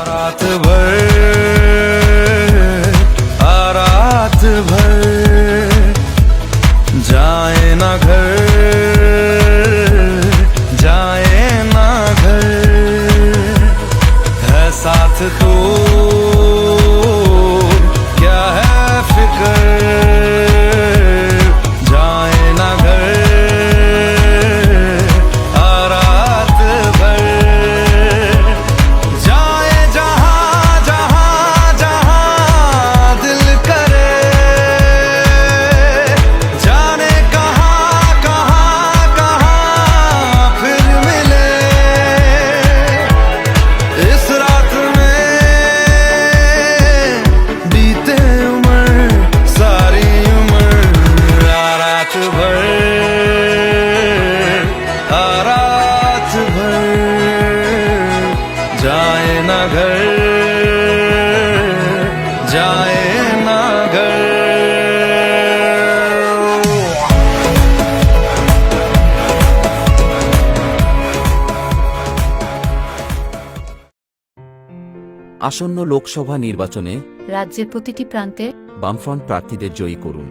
रात भर रात भर जाए ना घर जाए ना घर है साथ तो क्या है फिक्र जाए ना घर रात भर जाए जहां जहां जहां दिल करे जाने कहां कहां कहां फिर मिले इस रात में बीते उम्र सारी उम्र रात भर रात भर जाए ना घर जाए ना घर আসন্ন লোকসভা নির্বাচনে রাজ্যের প্রতিটি প্রান্তে বামফ্রন্ট প্রার্থীদের জয়ী করুন।